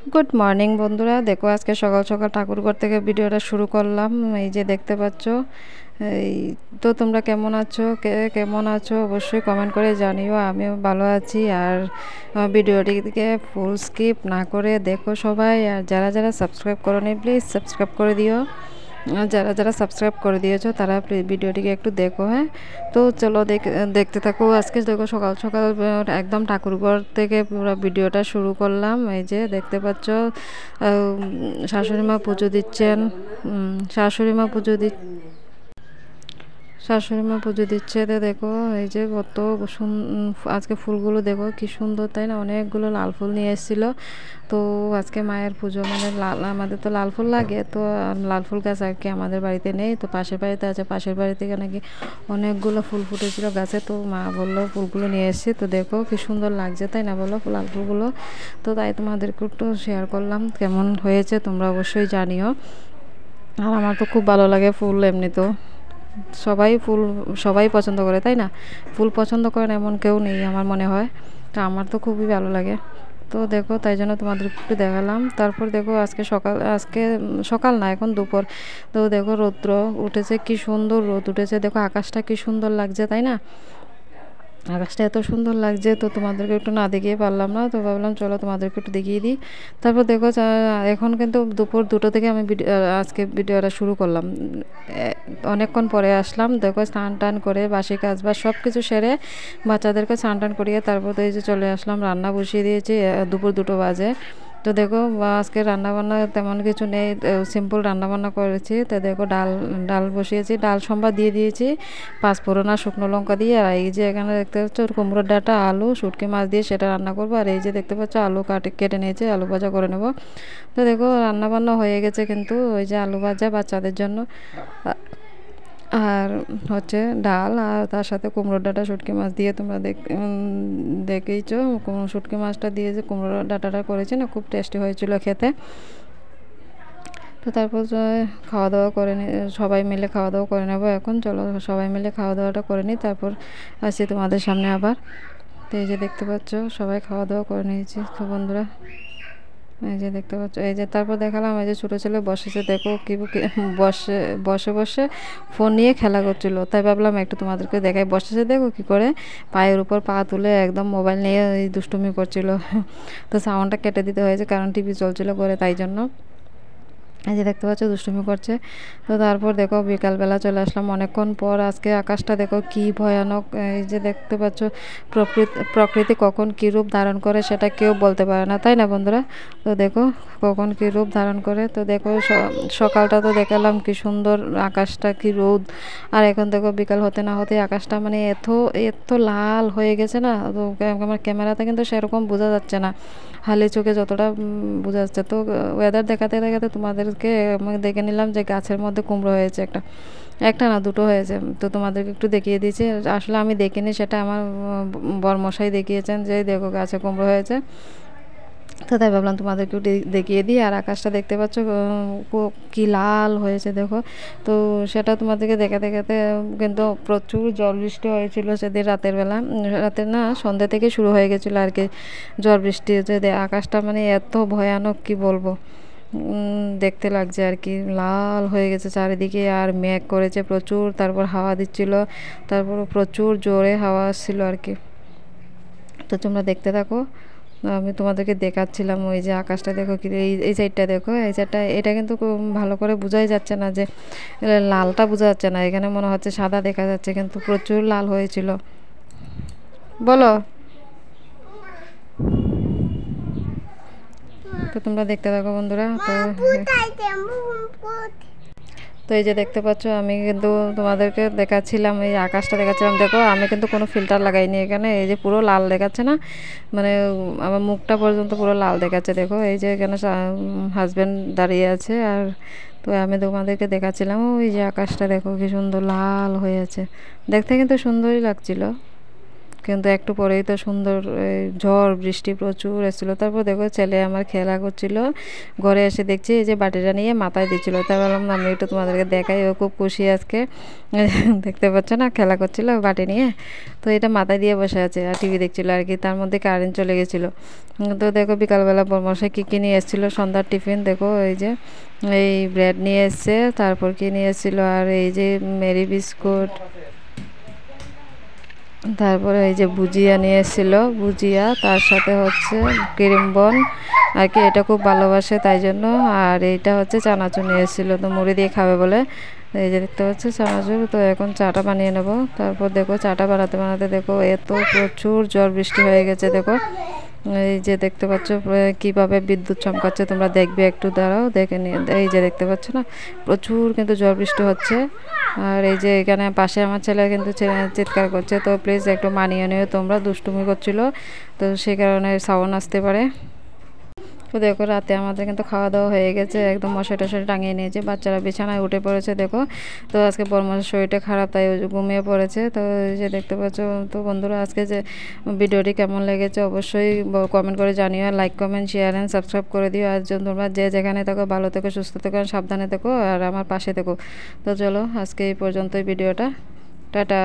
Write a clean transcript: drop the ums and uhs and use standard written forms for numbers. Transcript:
Good morning বন্ধুরা, দেখো আজকে সকাল সকাল ঠাকুরঘর থেকে ভিডিওটা শুরু করলাম। এই যে দেখতে পাচ্ছ, এই তো তোমরা কেমন আছো, কে কেমন আছো অবশ্যই কমেন্ট করে জানিও। আমিও ভালো আছি। আর ভিডিওটিকে ফুল স্কিপ না করে দেখো সবাই। আর যারা যারা সাবস্ক্রাইব করোনি প্লিজ সাবস্ক্রাইব করে দিও। আর যারা যারা সাবস্ক্রাইব করে দিয়েছো তারা ভিডিওটিকে একটু দেখো। হ্যাঁ, তো চলো দেখতে থাকো। আজকে দেখো সকাল সকাল একদম ঠাকুরঘর থেকে পুরো ভিডিওটা শুরু করলাম। এই যে দেখতে পাচ্ছ, শাশুড়ি মা পুজো দিচ্ছেন। শাশুড়ি মা পুজো দি শাশুড়ি মা পুজো দিচ্ছে। তো দেখো এই যে কত আজকে ফুলগুলো দেখো কি সুন্দর, তাই না? অনেকগুলো লাল ফুল নিয়ে এসেছিলো। তো আজকে মায়ের পুজো মানে লাল, আমাদের তো লাল ফুল লাগে, তো লাল ফুল গাছ আর কি আমাদের বাড়িতে নেই, তো পাশের বাড়িতে আছে। পাশের বাড়ি থেকে নাকি অনেকগুলো ফুল ফুটেছিল গাছে, তো মা বললো ফুলগুলো নিয়ে এসেছি। তো দেখো কি সুন্দর লাগছে, তাই না বলো লাল ফুলগুলো? তো তাই তোমাদেরকে একটু শেয়ার করলাম, কেমন হয়েছে তোমরা অবশ্যই জানিও। আর আমার তো খুব ভালো লাগে ফুল, এমনি তো সবাই পছন্দ করে, তাই না? ফুল পছন্দ করে না এমন কেউ নেই আমার মনে হয়। তো আমার তো খুবই ভালো লাগে। তো দেখো তাই জন্য তোমাদের একটু দেখালাম। তারপর দেখো আজকে সকাল না, এখন দুপুর। তো দেখো রৌদ্র উঠেছে, কি সুন্দর রোদ উঠেছে। দেখো আকাশটা কি সুন্দর লাগছে, তাই না? আকাশটা এত সুন্দর লাগছে, তো তোমাদেরকে একটু না দেখিয়ে পারলাম না, তো ভাবলাম চলো তোমাদেরকে একটু দেখিয়ে দিই। তারপর দেখো এখন কিন্তু দুপুর 2টো থেকে আমি আজকে ভিডিওটা শুরু করলাম। অনেকক্ষণ পরে আসলাম। দেখো স্নান টান করে বাসি কাজ বা সব কিছু সেরে বাচ্চাদেরকে স্নান টান করিয়ে তারপর তো এই যে চলে আসলাম, রান্না বসিয়ে দিয়েছি। দুপুর 2টো বাজে। তো দেখো আজকে রান্নাবান্না তেমন কিছু নেই, সিম্পল রান্নাবান্না করেছি। তো দেখো ডাল ডাল বসিয়েছি, ডাল সম্বাদ দিয়ে দিয়েছি পাঁচফোড়ন আর শুকনো লঙ্কা দিয়ে। আর এই যে এখানে দেখতে পাচ্ছ কুমড়োর ডাঁটা, আলু, শুটকি মাছ দিয়ে সেটা রান্না করবো। আর এই যে দেখতে পাচ্ছ আলু কেটে নিয়েছি, আলু ভাজা করে নেব। তো দেখো রান্নাবান্না হয়ে গেছে, কিন্তু ওই যে আলু ভাজা বাচ্চাদের জন্য, আর হচ্ছে ডাল, আর তার সাথে কুমড়োর ডাঁটা শুটকি মাছ দিয়ে তোমরা দেখেইছো। শুটকি মাছটা দিয়ে যে কুমড়োর ডাঁটাটা করেছি না, খুব টেস্টি হয়েছিল খেতে। তো তারপর খাওয়া দাওয়া করে সবাই মিলে খাওয়া দাওয়া করে নেবো। এখন চলো সবাই মিলে খাওয়া দাওয়াটা করে নিই, তারপর আসি তোমাদের সামনে আবার। তো এই যে দেখতে পাচ্ছ সবাই খাওয়া দাওয়া করে নিয়েছি। তো বন্ধুরা এই যে দেখতে পাচ্ছ, এই যে তারপর দেখালাম এই যে ছোটো ছেলে বসেছে, দেখো কি বসে বসে বসে ফোন নিয়ে খেলা করছিল। তাই ভাবলাম একটু তোমাদেরকে দেখাই, বসেছে দেখো কি করে পায়ের উপর পা তুলে একদম মোবাইল নিয়ে এই দুষ্টুমি করছিল। তো সাউন্ডটা কেটে দিতে হয়েছে কারণ টিভি চলছিল করে, তাই জন্য। এই যে দেখতে পাচ্ছ দুষ্টুমি করছে। তো তারপর দেখো বিকালবেলা চলে আসলাম অনেকক্ষণ পর। আজকে আকাশটা দেখো কি ভয়ানক। এই যে দেখতে পাচ্ছ প্রকৃতি কখন কী রূপ ধারণ করে সেটা কেউ বলতে পারে না, তাই না বন্ধুরা? তো দেখো কখন কী রূপ ধারণ করে। তো দেখো সকালটা তো দেখালাম কি সুন্দর, আকাশটা কি রোদ। আর এখন দেখো বিকাল হতে না হতে আকাশটা মানে এত এত লাল হয়ে গেছে না। তো আমার ক্যামেরাতে কিন্তু সেরকম বোঝা যাচ্ছে না, হালি চোখে যতটা বোঝা যাচ্ছে। তো ওয়েদার দেখাতে দেখাতে তোমাদেরকে আমি দেখে নিলাম যে গাছের মধ্যে কুমড়ো হয়েছে একটা, একটা না দুটো হয়েছে। তো তোমাদেরকে একটু দেখিয়ে দিয়েছি। আসলে আমি দেখিনি, সেটা আমার বরমশাই দেখিয়েছেন যে দেখো গাছে কুমড়ো হয়েছে। তো তাই ভাবলাম তোমাদেরকে দেখিয়ে দিই। আর আকাশটা দেখতে পাচ্ছ কি লাল হয়েছে দেখো। তো সেটা তোমাদেরকে দেখাতে দেখাতে কিন্তু প্রচুর জল বৃষ্টি হয়েছিল সেদিন রাতের বেলা, রাতের না সন্ধ্যা থেকে শুরু হয়ে গেছিলো আর কি ঝড় বৃষ্টি হচ্ছে। আকাশটা মানে এত ভয়ানক কি বলবো, দেখতে লাগছে আর কি, লাল হয়ে গেছে চারিদিকে। আর মেঘ করেছে প্রচুর, তারপর হাওয়া দিচ্ছিল, তারপর প্রচুর জোরে হাওয়া আসছিল আর কি। তো তোমরা দেখতে থাকো, আমি তোমাদেরকে দেখাচ্ছিলাম। ওই যে আকাশটা দেখো কি, এই সাইডটা দেখো, এই সাইডটা এটা কিন্তু ভালো করে বোঝাই যাচ্ছে না, যে লালটা বোঝা যাচ্ছে না, এখানে মনে হচ্ছে সাদা দেখা যাচ্ছে, কিন্তু প্রচুর লাল হয়েছিল। বলো। তো তোমরা দেখতে থাকো বন্ধুরা। তো এই যে দেখতে পাচ্ছ আমি কিন্তু তোমাদেরকে দেখাচ্ছিলাম, এই আকাশটা দেখাচ্ছিলাম। দেখো আমি কিন্তু কোনো ফিল্টার লাগাইনি এখানে, এই যে পুরো লাল দেখাচ্ছে না, মানে আমার মুখটা পর্যন্ত পুরো লাল দেখাচ্ছে। দেখো এই যে এখানে হাজব্যান্ড দাঁড়িয়ে আছে, আর তো আমি তোমাদেরকে দেখাচ্ছিলাম ওই যে আকাশটা দেখো কি সুন্দর লাল হয়ে আছে, দেখতে কিন্তু সুন্দরই লাগছিল। কিন্তু একটু পরেই তো সুন্দর ঝড় বৃষ্টি প্রচুর এসেছিলো। তারপর দেখো ছেলে আমার খেলা করছিল, ঘরে এসে দেখছি এই যে বাটিটা নিয়ে মাথায় দিচ্ছিলো। তাই বললাম আমি একটু তোমাদেরকে দেখাই, ও খুব খুশি আজকে। দেখতে পাচ্ছ না, খেলা করছিল বাটি নিয়ে, তো এটা মাথায় দিয়ে বসে আছে আর টিভি দেখছিল আর কি। তার মধ্যে কারেন্ট চলে গেছিলো। তো দেখো বিকালবেলা বরমশাই কী নিয়ে এসেছিলো সন্ধ্যার টিফিন, দেখো এই যে এই ব্রেড নিয়ে এসছে, তারপর কি নিয়ে এসেছিলো আর এই যে মেরি বিস্কুট, তারপরে এই যে ভুজিয়া নিয়ে এসেছিলো, ভুজিয়া তার সাথে হচ্ছে ক্রিম বন আর কি, এটা খুব ভালোবাসে তাই জন্য। আর এইটা হচ্ছে চানাচুর নিয়ে এসেছিলো, তো মুড়ি দিয়ে খাবে বলে। এই যে দেখতে পাচ্ছি চানাচুর। তো এখন চাটা বানিয়ে নেব। তারপর দেখো চাটা বানাতে বানাতে দেখো এত প্রচুর ঝড় বৃষ্টি হয়ে গেছে। দেখো এই যে দেখতে পাচ্ছ কিভাবে বিদ্যুৎ চমকাচ্ছে, তোমরা দেখবে একটু দাঁড়াও দেখে নিয়ে। এই যে দেখতে পাচ্ছ না, প্রচুর কিন্তু ঝড় বৃষ্টি হচ্ছে। আর এই যে এখানে পাশে আমার ছেলে কিন্তু চিৎকার করছে, তো প্লিজ একটু মানিয়ে নিও, তোমরা দুষ্টুমি করছিল তো সেই কারণে সাউন্ড আসতে পারে। তো দেখো রাতে আমাদের কিন্তু খাওয়া দাওয়া হয়ে গেছে, একদম মশাই টশাই টাঙিয়ে নিয়েছে, বাচ্চারা বিছানায় উঠে পড়েছে। দেখো তো আজকে বড়মার শরীরটা খারাপ, তাই ঘুমিয়ে পড়েছে। তো এই যে দেখতে পাচ্ছ। তো বন্ধুরা আজকে যে ভিডিওটি কেমন লেগেছে অবশ্যই কমেন্ট করে জানিও, like comment share and subscribe করে দিও। আর তোমরা যে যেখানে থাকো ভালো থেকো, সুস্থ থেকো, সাবধানে থেকো আর আমার পাশে থেকো। তো চলো আজকে এই পর্যন্তই ভিডিওটা, টাটা।